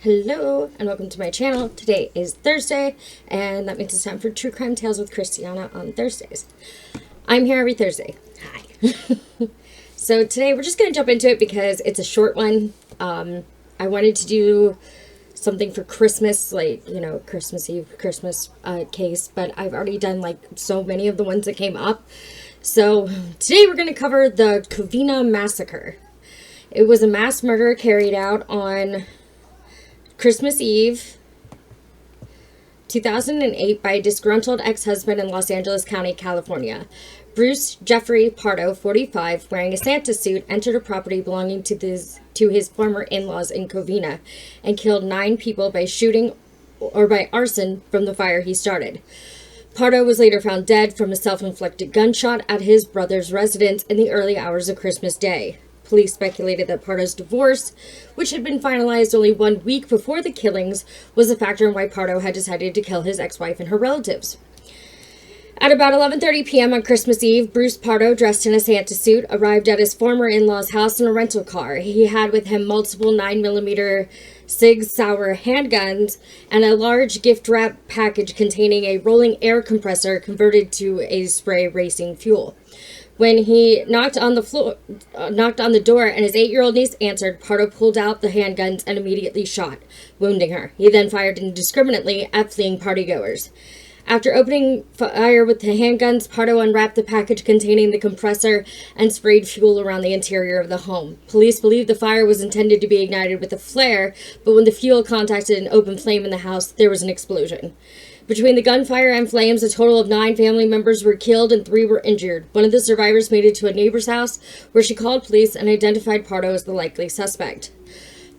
Hello and welcome to my channel. Today is Thursday and that means it's time for True Crime Tales with Christiana on Thursdays. I'm here every Thursday. Hi. So today we're just going to jump into it because it's a short one. I wanted to do something for Christmas, like, Christmas Eve, Christmas case, but I've already done like so many of the ones that came up. So today we're going to cover the Covina massacre. It was a mass murder carried out on Christmas Eve, 2008 by a disgruntled ex-husband in Los Angeles County, California. Bruce Jeffrey Pardo, 45, wearing a Santa suit, entered a property belonging to his former in-laws in Covina and killed 9 people by shooting or by arson from the fire he started. Pardo was later found dead from a self-inflicted gunshot at his brother's residence in the early hours of Christmas Day. Police speculated that Pardo's divorce, which had been finalized only 1 week before the killings, was a factor in why Pardo had decided to kill his ex-wife and her relatives. At about 11:30 p.m. on Christmas Eve, Bruce Pardo, dressed in a Santa suit, arrived at his former in-law's house in a rental car. He had with him multiple 9mm Sig Sauer handguns and a large gift wrap package containing a rolling air compressor converted to a spray racing fuel. When he knocked on the door and his 8-year-old niece answered, Pardo pulled out the handguns and immediately shot, wounding her. He then fired indiscriminately at fleeing partygoers. After opening fire with the handguns, Pardo unwrapped the package containing the compressor and sprayed fuel around the interior of the home. Police believe the fire was intended to be ignited with a flare, but when the fuel contacted an open flame in the house, there was an explosion. Between the gunfire and flames, a total of 9 family members were killed and 3 were injured. One of the survivors made it to a neighbor's house where she called police and identified Pardo as the likely suspect.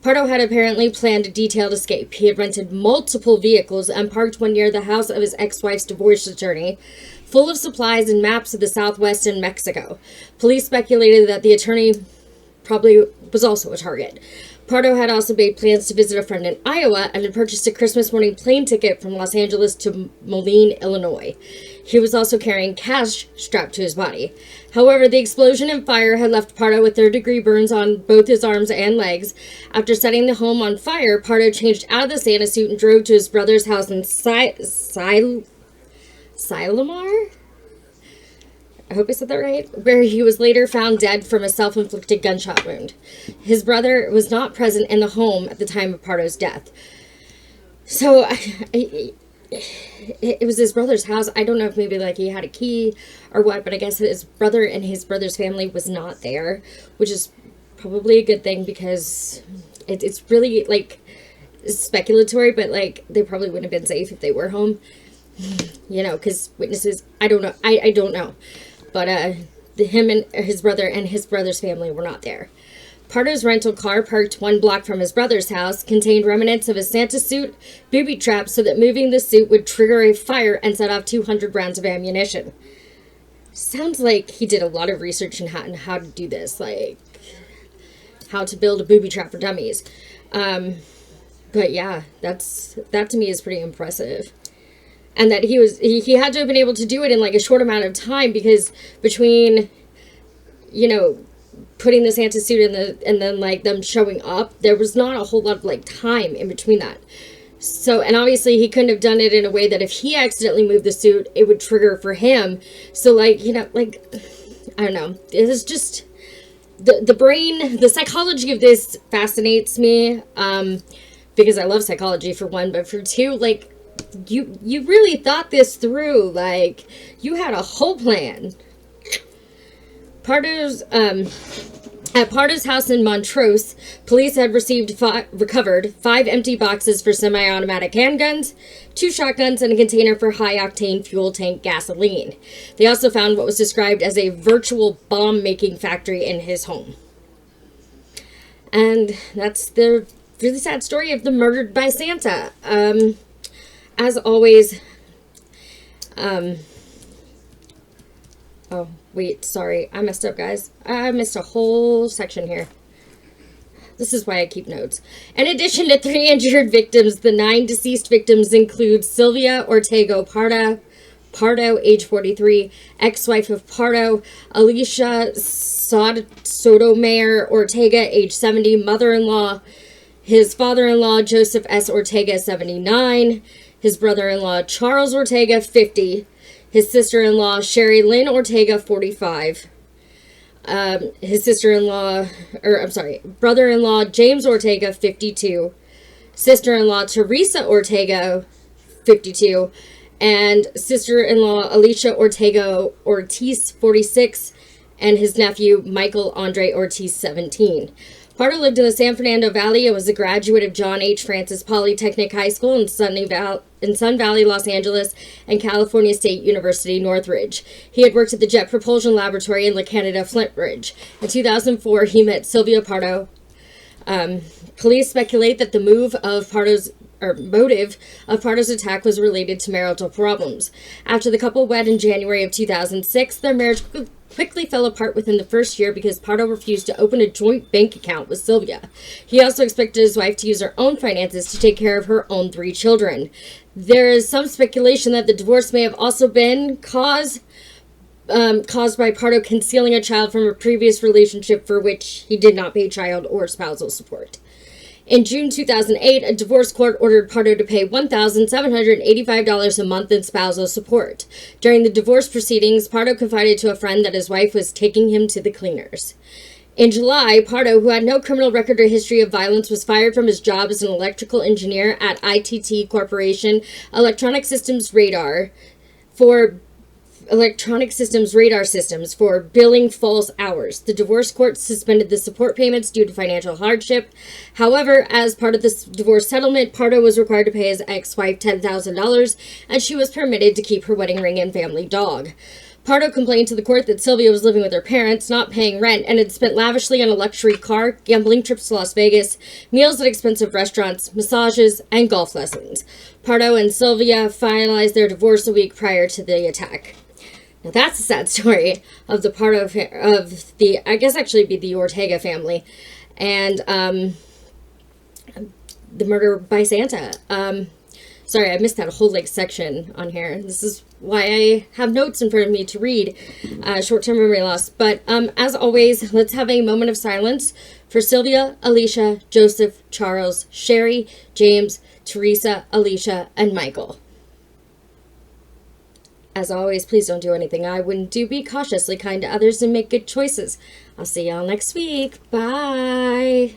Pardo had apparently planned a detailed escape. He had rented multiple vehicles and parked one near the house of his ex-wife's divorce attorney, full of supplies and maps of the Southwest and Mexico. Police speculated that the attorney probably was also a target. Pardo had also made plans to visit a friend in Iowa and had purchased a Christmas morning plane ticket from Los Angeles to Moline, Illinois. He was also carrying cash strapped to his body. However, the explosion and fire had left Pardo with third-degree burns on both his arms and legs. After setting the home on fire, Pardo changed out of the Santa suit and drove to his brother's house in Silamar? I hope I said that right, where he was later found dead from a self-inflicted gunshot wound. His brother was not present in the home at the time of Pardo's death. So, it was his brother's house. I don't know if maybe like he had a key or what, but I guess his brother and his brother's family was not there, which is probably a good thing because it's really like speculatory, but like they probably wouldn't have been safe if they were home, because witnesses, I don't know. I don't know. But him and his brother's family were not there. Pardo's rental car, parked 1 block from his brother's house, contained remnants of a Santa suit, booby traps so that moving the suit would trigger a fire and set off 200 rounds of ammunition. Sounds like he did a lot of research on how to do this, like how to build a booby trap for dummies. But yeah, that to me is pretty impressive. And that he had to have been able to do it in like a short amount of time because between, putting the Santa suit in and then like them showing up, there was not a whole lot of like time in between that. So, and obviously he couldn't have done it in a way that if he accidentally moved the suit, it would trigger for him. So like, I don't know. It is just the brain, the psychology of this fascinates me. Because I love psychology for one, but for two, like, you really thought this through. Like, you had a whole plan. At Pardo's house in Montrose, police had recovered 5 empty boxes for semi-automatic handguns, 2 shotguns, and a container for high-octane fuel tank gasoline. They also found what was described as a virtual bomb-making factory in his home. And that's the really sad story of the murdered by Santa. As always, oh, wait, sorry. I messed up, guys. I missed a whole section here. This is why I keep notes. In addition to 3 injured victims, the 9 deceased victims include Sylvia Ortega Pardo, age 43, ex-wife of Pardo, Alicia Sotomayor Ortega, age 70, mother-in-law, His father-in-law, Joseph S. Ortega, 79. His brother-in-law, Charles Ortega, 50. His sister-in-law, Sherry Lynn Ortega, 45. His brother-in-law, James Ortega, 52. Sister-in-law, Teresa Ortega, 52. And sister-in-law, Alicia Ortega Ortiz, 46. And his nephew, Michael Andre Ortiz, 17. Pardo lived in the San Fernando Valley and was a graduate of John H. Francis Polytechnic High School in Sun Valley, Los Angeles, and California State University, Northridge. He had worked at the Jet Propulsion Laboratory in La Canada, Flintridge. In 2004, he met Sylvia Pardo. Police speculate that the motive of Pardo's attack was related to marital problems. After the couple wed in January of 2006, their marriage quickly fell apart within the first year because Pardo refused to open a joint bank account with Sylvia. He also expected his wife to use her own finances to take care of her own 3 children. There is some speculation that the divorce may have also been caused by Pardo concealing a child from a previous relationship for which he did not pay child or spousal support. In June 2008, a divorce court ordered Pardo to pay $1,785 a month in spousal support. During the divorce proceedings, Pardo confided to a friend that his wife was taking him to the cleaners. In July, Pardo, who had no criminal record or history of violence, was fired from his job as an electrical engineer at ITT Corporation Electronic Systems Radar Systems for billing false hours. The divorce court suspended the support payments due to financial hardship. However, as part of this divorce settlement, Pardo was required to pay his ex-wife $10,000, and she was permitted to keep her wedding ring and family dog. Pardo complained to the court that Sylvia was living with her parents, not paying rent, and had spent lavishly on a luxury car, gambling trips to Las Vegas, meals at expensive restaurants, massages, and golf lessons. Pardo and Sylvia finalized their divorce a week prior to the attack. Now that's a sad story of the I guess actually be the Ortega family, and the murder by Santa. Sorry, I missed that whole section on here. This is why I have notes in front of me to read. Short-term memory loss. But as always, let's have a moment of silence for Sylvia, Alicia, Joseph, Charles, Sherry, James, Teresa, Alicia, and Michael. As always, please don't do anything I wouldn't do. Be cautiously kind to others and make good choices. I'll see y'all next week. Bye.